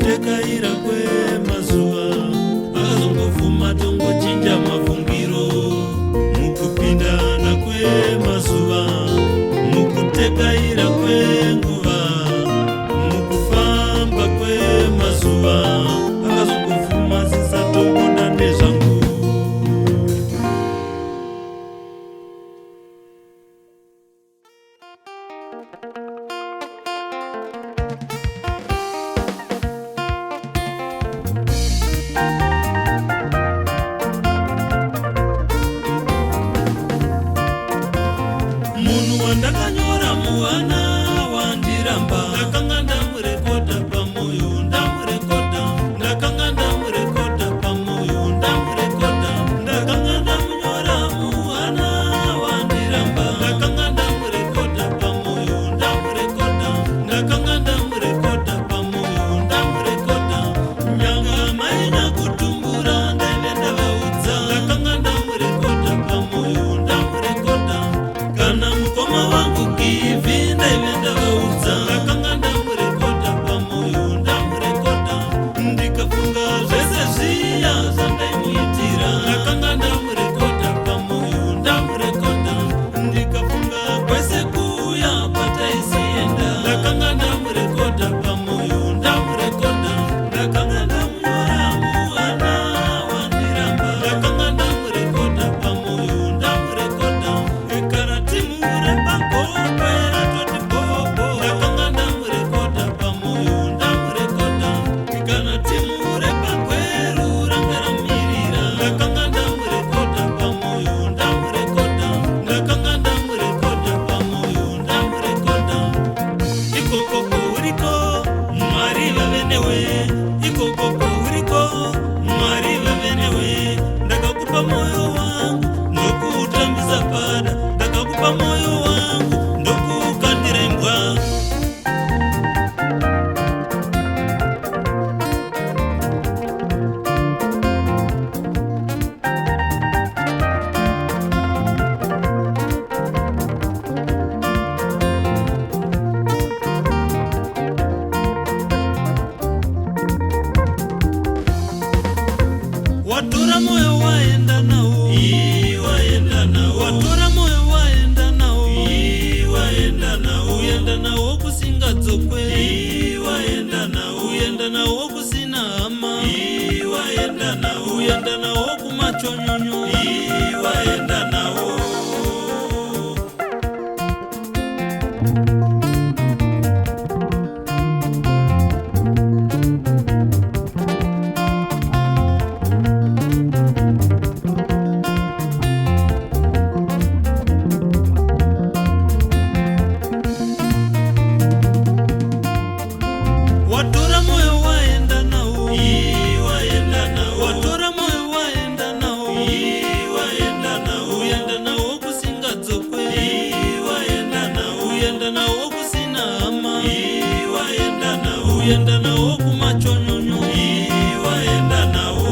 mukutekaira kwemazuva akazongofuma tongochinja mafungiro, mukupindana kwemazuva, mukutekaira kwenguva, mukufamba kwemazuva akazongofuma zisatombona nezvangu. Munhu wandakanyora muhana wandiramba, ndakanga ndamurekodha pamoyo, ndamurekodha, ndakanga ndamurekodha pamoyo, ndamurekodha, ndakanga ndamunyora muhana wandiramba, ndakanga ndamurekodha pamoyo, ndamurekodha, ndakanga ndamurekodha pamoyo, ndamurekodha, nyanga mainya kutumbura ndaive ndavaudza, ndakanga ndamurekodha pamoyo, ndamurekodha, kana mukoma wangu Givi ndaive ndavaudza, ndakanga ndamurekodha pamoyo, ndamurekodha, ndikafunga zvese zviya zvandaimuitira, ndakanga ndamurekodha pamoyo, ndamurekodha, ndikafunga kwese kuya kwataisienda, ndakanga ndamurekodha pamoyo, ndamurekodha, ndakanga ndamunyora muhana wandiramba, ndakanga ndamurekodha pamoyo, ndamurekodha, kana timu repagokwe ratoti bobo, ndakanga ndamurekodha pamoyo, ndamurekodha, kana timu repagweru ranga ramirira, ndakanga ndamurekodha pamoyo, ndamurekodha, ndakanga ndamurekodha pamoyo, ndamurekodha. Ikoko uriko Mwari vavenewe, ikoko uriko Mwari vavenewe, ndakakupa moyo wangu ndokuutambisa pada, ndakakupa moyo wangu ndokukandira imbwa. Watora moyo waenda nawo, waenda nawo, watora moyo waenda nawo, waenda nawo, uenda nawo kusingadzokwe, waenda nawo, uenda nawo kusina hama, waenda nawo, uenda nawo kumachonyonyo, waenda nawo. Watora moyo waenda nawo, waenda nawo, watora moyo waenda nawo, waenda nawo, uenda nawo kusingadzokwe, waenda nawo, uenda nawo kusina hama, waenda nawo, uenda nawo kumachonyonyo, waenda nawo.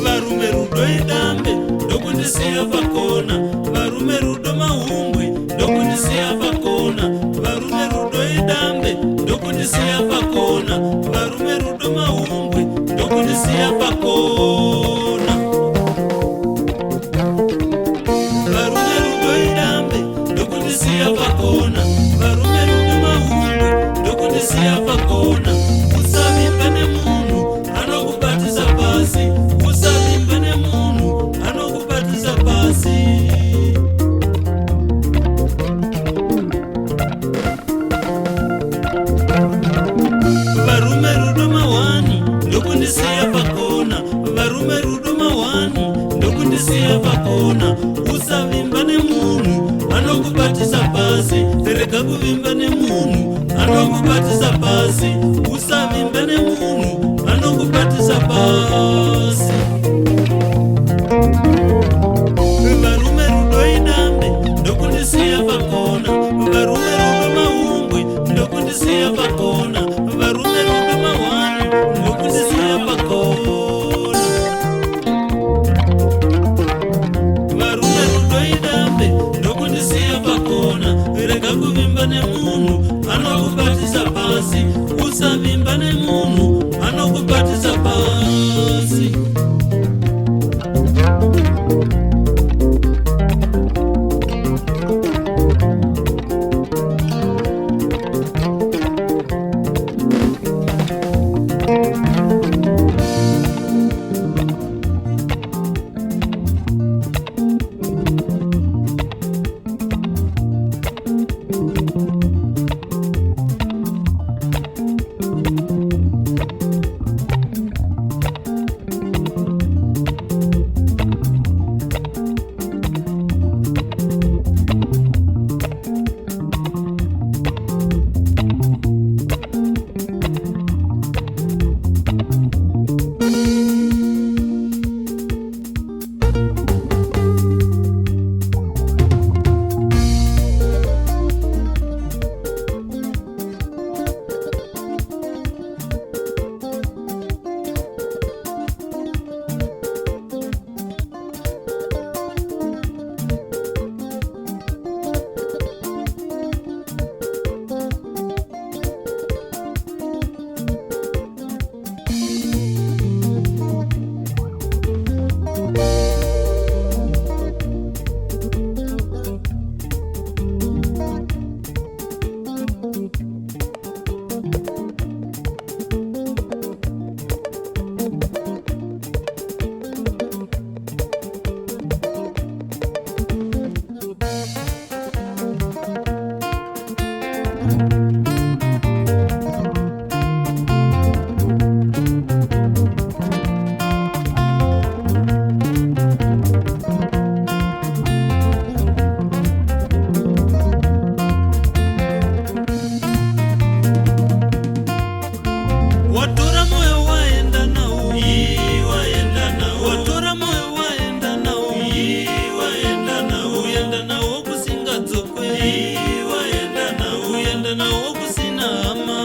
Varume rudo idambe ndokundisiya pakona, varume rudo mahumbwe ndokundisiya pakona, varume rudo idambe ndokundisiya pakona, varume rudo mahumbwe ndokundisiya pakona, varume rudo idambe ndokundisiya pakona, varume rudo mahumbwe ndokundisiya pakona. Usavimba nemunhu anokubatisa pasi, usavimba nemunhu anokubatisa pasi. pakona. Usavimba nemunhu anokubatisa pasi. Rega kuvimba nemunhu anokubatisa pasi. Usavimba nemunhu anokubatisa pasi. Varume rudo idambe ndokundisiya pakona. Varume rudo maungwe ndokundisiya pakona. Varume rudo mahwani ndokundisiya pakona. Varume rudo idambe ndokundisiya pakona. Rega kuvimba nemunhu anokubatisa pasi. Usavimba nemunhu anokubatisa pasi. Uyenda nawo kusina ama.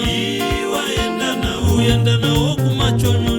Iwaenda nawo kumachono.